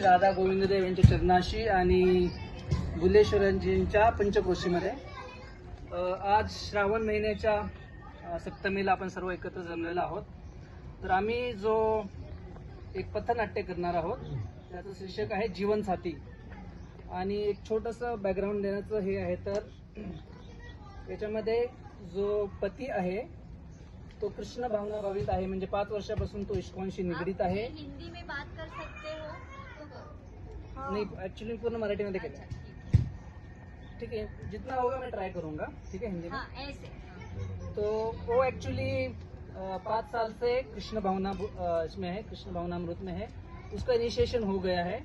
राधा गोविंददेव यांच्या चरणाशी आणि बुल्लेश्वरांजींच्या पंचक्रोशीमध्ये आज श्रावण महिन्याच्या सप्तमीला आपण सर्व एकत्र जमलेलो आहोत. तर आम्ही जो एक पथनाट्य करणार आहोत त्याचं शीर्षक आहे जीवनसाथी. आणि एक छोटंसं बॅकग्राऊंड देण्याचं हे आहे. तर याच्यामध्ये जो पती आहे तो कृष्ण भावना भावित आहे, म्हणजे 5 वर्षापासून तो इस्कॉनशी निगडीत आहे. हिंदी में बात कर सकते हो? नहीं, एक्चुअली पूर्ण मराठी में केलं. ठीक है, जितना होगा मैं ट्राई करूंगा. ठीक है, हिंदी में. हाँ, ऐसे. तो वो एक्चुअली 5 साल से कृष्ण भावना इसमें है, कृष्ण भावनामृत में है. उसका इनिशिएशन हो गया है.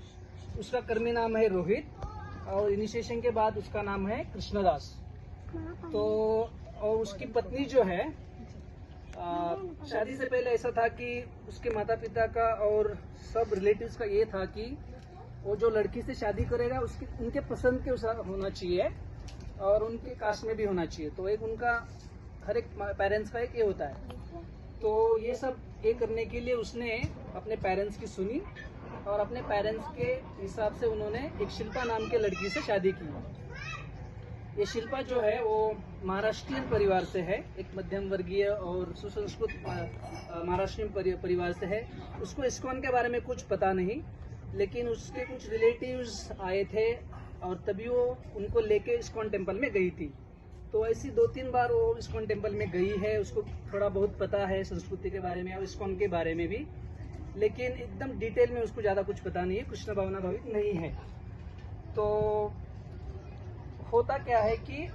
उसका कर्मी नाम है रोहित और इनिशिएशन के बाद उसका नाम है कृष्णदास. तो और उसकी पत्नी जो है शादी से पहले ऐसा था कि उसके माता पिता का और सब रिलेटिव्स का ये था कि वो जो लड़की से शादी करेगा उसके उनके पसंद के अनुसार होना चाहिए और उनके कास्ट में भी होना चाहिए. तो एक उनका हर एक पेरेंट्स का एक ये होता है. तो ये सब ये करने के लिए उसने अपने पेरेंट्स की सुनी और अपने पेरेंट्स के हिसाब से उन्होंने एक शिल्पा नाम के लड़की से शादी की. ये शिल्पा जो है वो महाराष्ट्रीयन परिवार से है, एक मध्यम वर्गीय और सुसंस्कृत महाराष्ट्रीयन परिवार से है. उसको इस्कॉन के बारे में कुछ पता नहीं, लेकिन उसके कुछ रिलेटिव्स आए थे और तभी वो उनको लेके इस्कॉन टेम्पल में गई थी. तो ऐसी 2-3 बार वो इस्कॉन टेम्पल में गई है. उसको थोड़ा बहुत पता है संस्कृति के बारे में और इस्कॉन के बारे में भी, लेकिन एकदम डिटेल में उसको ज़्यादा कुछ पता नहीं है. कृष्ण भावना भावित नहीं है. तो होता क्या है कि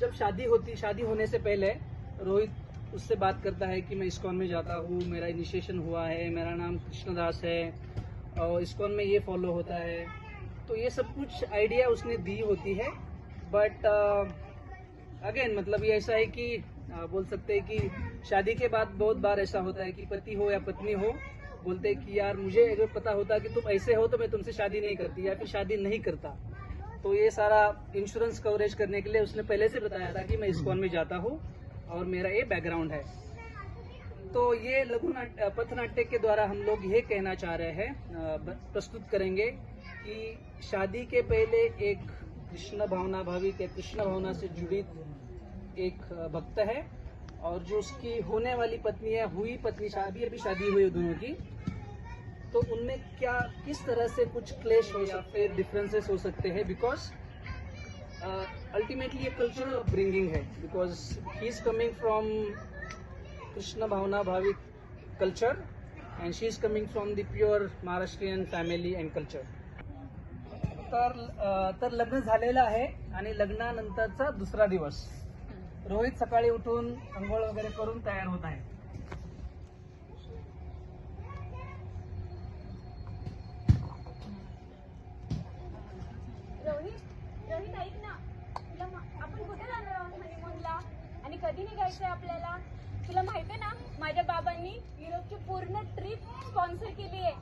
जब शादी होने से पहले रोहित उससे बात करता है कि मैं इस्कॉन में जाता हूँ, मेरा इनिशिएशन हुआ है, मेरा नाम कृष्णदास है और इस्कॉन में ये फॉलो होता है. तो ये सब कुछ आइडिया उसने दी होती है. बट अगेन मतलब ये ऐसा है कि बोल सकते हैं कि शादी के बाद बहुत बार ऐसा होता है कि पति हो या पत्नी हो बोलते हैं कि यार मुझे अगर पता होता कि तुम ऐसे हो तो मैं तुमसे शादी नहीं करती या फिर शादी नहीं करता. तो ये सारा इंश्योरेंस कवरेज करने के लिए उसने पहले से बताया था कि मैं इस्कॉन में जाता हूँ और मेरा ये बैकग्राउंड है. तो ये लघु पथनाट्य के द्वारा हम लोग ये कहना चाह रहे हैं, प्रस्तुत करेंगे कि शादी के पहले एक कृष्ण भावना भावित या कृष्ण भावना से जुड़ी एक भक्त है और जो उसकी होने वाली पत्नी है, हुई पत्नी, अभी शादी हुई दोनों की, तो उनमें क्या किस तरह से कुछ क्लेश हो या फिर डिफरेंसेस हो सकते हैं. बिकॉज अल्टीमेटली ये कल्चरल अपब्रिंगिंग है, because he is coming from Krishna भावना भाविक culture and she is coming from the pure Maharashtrian family and culture. तर लग्न झालेलं आहे आणि लग्नानंतरचा दुसरा दिवस. रोहित सकाळी उठून अंघोळ वगैरे करून तयार होत आहे. रोहित ऐक ना, तुला आपण कुठे जाणार आहोत हनीमूनला आणि कधी निघायचंय आपल्याला? तुला माहितीये ना माझ्या बाबांनी युरोपची पूर्ण ट्रिप स्पॉन्सर केली आहे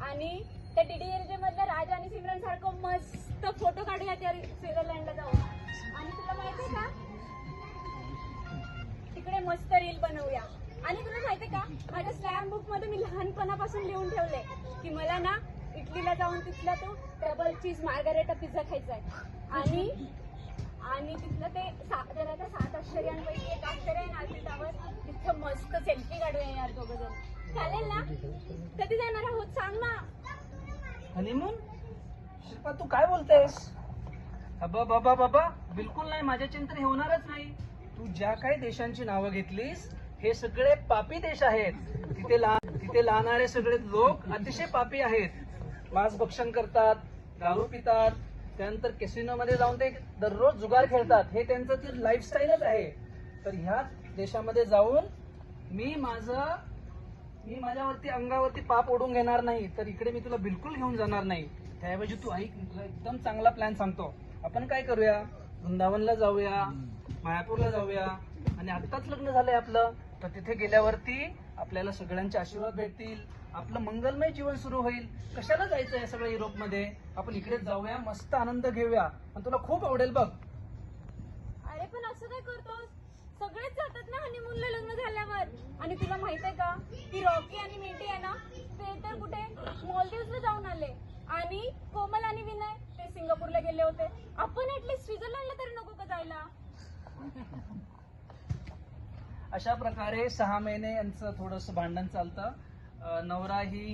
आणि त्या डीडीएलजे मधल्या राज आणि सिमरन सारखं मस्त फोटो काढूया त्या स्वित्झर्लंडला जाऊन. आणि तुला माहितीये का तिकडे मस्त रील बनवूया. आणि तुला माहितीये का माझ्या स्लॅम बुक मध्ये मी लहानपणापासून लिहून ठेवले की मला ना इटलीला जाऊन तिथला तो डबल चीज मार्गारेटा पिझ्झा खायचा आहे. आणि तिथलं ते जरा त्या 7 आश्चर्यांपैकी एक आश्चर्य आहे ना आयफेल टावर, तिथं मस्त सेल्फी काढूया यार दोघं जण. चालेल ना? कधी जाणार आहोत सांग ना. हनीमून? शिल्पा तू काय बोलतेस? बाबा बिलकुल नाही, माझ्या चिंतन हे होणारच नाही. तू ज्या काही देशांची नावं घेतलीस हे सगळे पापी देश आहेत. तिथे राहणारे सगळे लोक अतिशय पापी आहेत. मांस भक्षण करतात, दारू पितात, त्यानंतर कॅसिनो मध्ये जाऊन ते दररोज जुगार खेळतात. हे त्यांचं ती लाईफस्टाईलच आहे. तर ह्या देशामध्ये जाऊन मी माझ्यावरती अंगावरती पाप ओढून घेणार नाही. तर इकडे मी तुला बिलकुल घेऊन जाणार नाही. त्याऐवजी तू ऐक, तुला एकदम चांगला प्लॅन सांगतो. आपण काय करूया, वृंदावनला जाऊया, मायापूरला जाऊया. आणि आत्ताच लग्न झालंय आपलं, तर तिथे गेल्यावरती आपल्याला सगळ्यांचे आशीर्वाद भेटतील, आपलं मंगलमय जीवन सुरू होईल. कशाला जायचं आहे सगळं युरोपमध्ये? आपण इकडेच जाऊया, मस्त आनंद घेऊया आणि तुला खूप आवडेल बघ. अरे पण असं काय करतोस? सगळेच जातात ना हनीमूनला लग्न झाल्यावर. आणि तुला माहित आहे का की रॉकी आणि मिंटी आहे ना ते तर कुठे मालदीव्सला जाऊन आले आणि कोमल आणि विनय ते सिंगापूरला गेले होते. आपण ऍटलीस्ट स्वित्झर्लंडला तरी नको का जायला? अशा प्रकारे 6 महिने यांचं थोडंसं भांडण चालतं. नवरा ही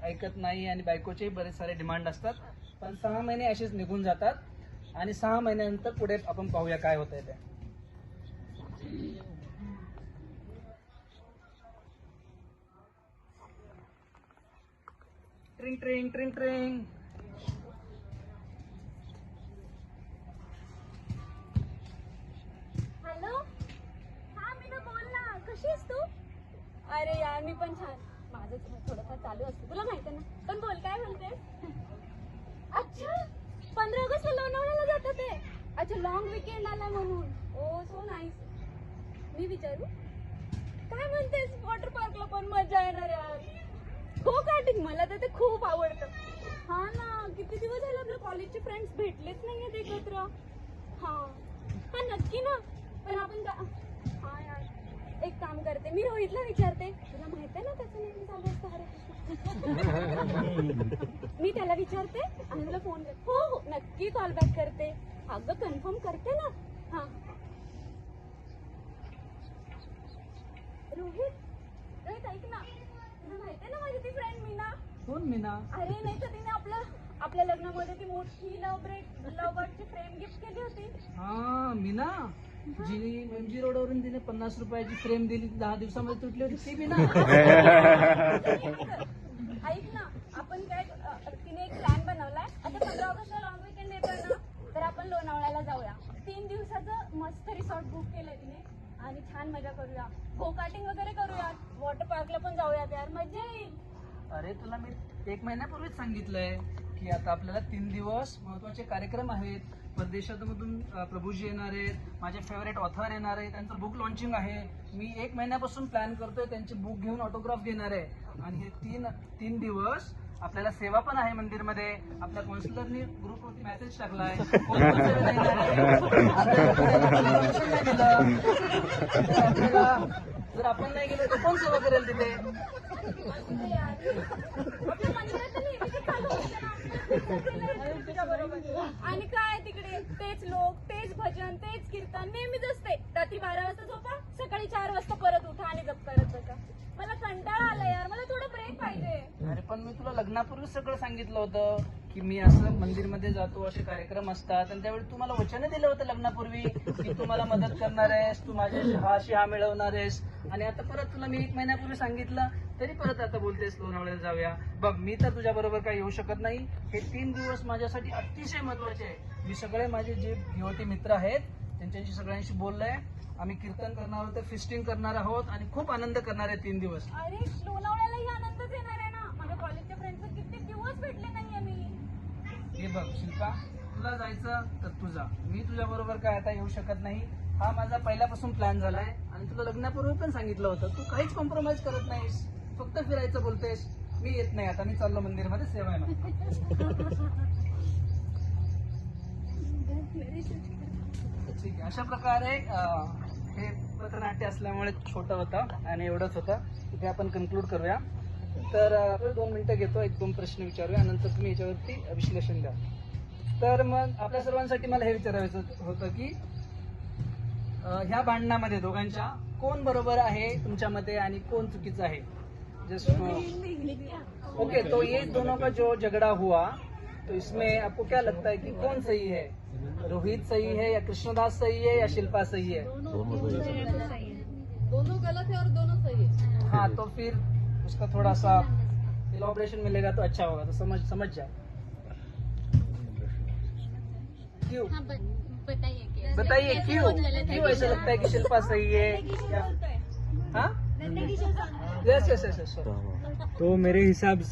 ऐकत नाही आणि बायकोचेही बरेच सारे डिमांड असतात. पण 6 महिने असेच निघून जातात आणि 6 महिन्यानंतर पुढे आपण पाहूया काय होतंय ते. ट्रिंग ट्रिंग ट्रिंग ट्रिंग. हॅलो, हा मीना बोल ना, कशी आहेस तू? अरे यार मी पण छान. माझं थोडंफार चालू असतं, तुला माहिती आहे ना. पण बोल, काय बोलतेस? अच्छा, 15 ऑगस्टला लोणावळ्याला जातात ते. अच्छा, लॉंग विकेंड आला म्हणून. ओ सो नाईस. मी विचारू, काय म्हणतेस? वॉटर पार्कला पण मजा येणार यार. हो कार्टिंग, मला तर ते खूप आवडतं. हा ना, किती दिवस झाले आपल्या कॉलेजचे फ्रेंड्स भेटलेच नाहीयेत एकत्र. हा हा नक्की ना. पण आपण हा यार, एक काम करते, मी रोहितला विचारते. तुला माहित आहे ना त्याचं नेहमी चालू असतं हरे कृष्ण. मी त्याला विचारते आणि तुला फोन करते. हो हो नक्की कॉल बॅक करते. अगं कन्फर्म करते ना. हा रोहित, रोहित ऐक ना, तुला माहित आहे ना माझी ती फ्रेंड मीना. कोण मीना? अरे नाही तर तिने आपल्या लग्नामध्ये ती मोठी लव बर्डची फ्रेम गिफ्ट केली होती. हा मीना, जिने एमजी रोडवरून तिने 50 रुपयाची फ्रेम दिली, 10 दिवसामध्ये तुटली होती ती मीना. ऐक ना, आपण काय तिने एक प्लॅन बनवलाय. आता 15 ऑगस्टला लॉंग विकेंड येतोय ना, तर आपण लोणावळ्याला जाऊया. 3 दिवसाचं मस्त रिसॉर्ट बुक केलंय तिने आणि छान मजा करूया. गो कार्टिंग वगैरे करूया. वॉटर पार्कला पण जाऊयात यार, मजा येईल. अरे तुला मी 1 महिन्यापूर्वीच सांगितलंय की आता आपल्याला 3 दिवस महत्वाचे कार्यक्रम आहेत. परदेशातून प्रभूजी येणार आहेत, माझे फेवरेट ऑथर येणार आहे, त्यांचं बुक लॉन्चिंग आहे. मी 1 महिन्यापासून प्लॅन करतोय, त्यांची बुक घेऊन ऑटोग्राफ घेणार आहे. आणि हे 3 दिवस आपल्याला सेवा पण आहे मंदिरमध्ये. आपल्या काउन्सिलरनी ग्रुपवरती मेसेज टाकलाय. कोण पण सेवेला येणार आहे. आपल्याला नाही दिलं. तर आपल्याला जर आपण नाही गेलो तर कोण सेवा करेल तिथे? आणि काय तिकडे तेच लोक, तेच भजन, तेच कीर्तन नेहमीच असते. रात्री 12 वाजता झोपा, सकाळी 4 वाजता परत उठा आणि जप करत बसा. मला कंटाळा आला यार, मला थोडं ब्रेक पाहिजे. अरे पण मी तुला लग्नापूर्वी सगळं सांगितलं होतं की मी असं मंदिरमध्ये जातो, असे कार्यक्रम असतात. आणि त्यावेळी तू मला वचन दिलं होतं लग्नापूर्वी की तू मला मदत करणार आहेस, तू माझ्याशी हा मिळवणार आहेस. आणि आता परत तुला मी 1 महिन्यापूर्वी सांगितलं तरी परत आता बोलतेस लोणावळ्याला जाऊया. बघ मी तर तुझ्या बरोबर काही येऊ शकत नाही. हे 3 दिवस माझ्यासाठी अतिशय महत्वाचे आहे. मी सगळे माझे जे युवती मित्र आहेत त्यांच्याशी सगळ्यांशी बोललोय. आम्ही कीर्तन करणार आहोत, फिस्टिंग करणार आहोत आणि खूप आनंद करणार आहे 3 दिवस. अरे लोणावळ्यालाही आनंदच येणार आहे ना. माझ्या कॉलेजच्या फ्रेंड्स किती दिवस भेटले नाहीये मी. हे बघ शिल्पा, तुला जायचं तर तू जा. मी तुझ्या बरोबर काय आता येऊ शकत नाही. हा माझा पहिल्यापासून प्लॅन झालाय आणि तुला लग्नापूर्वी पण सांगितलं होतं. तू काहीच कॉम्प्रोमाइज करत नाहीस, फक्त फिरायचं बोलतेस. मी येत नाही आता, मी चाललो मंदिरमध्ये सेवा आहे ठीक आहे. अशा प्रकारे हे पथनाट्य असल्यामुळे छोटं होतं आणि एवढंच होतं. इथे आपण कन्क्लूड करूया. तर 2 मिनिटं घेतो, 1-2 प्रश्न विचारूया, नंतर तुम्ही याच्यावरती विश्लेषण द्या. तर मग आपल्या सर्वांसाठी मला हे विचारायचं होतं की ह्या भांडणामध्ये दोघांच्या कोण बरोबर आहे तुमच्या मते आणि कोण चुकीचं आहे? जस्ट ओके, तो ये दोनों का जो झगड़ा हुआ तो इसमें आपको क्या लगता है कि कौन सही है? रोहित सही है या कृष्णदास सही है या शिल्पा सही है? दोनों गलत है और दोनों सही है. हाँ, तो फिर उसका थोड़ा सा इलॉबरेशन मिलेगा तो अच्छा होगा. तो समझ जाए. क्यों बताइए क्यों ऐसा लगता है कि शिल्पा सही है? हाँ, यस. तो मेरे हिसाब से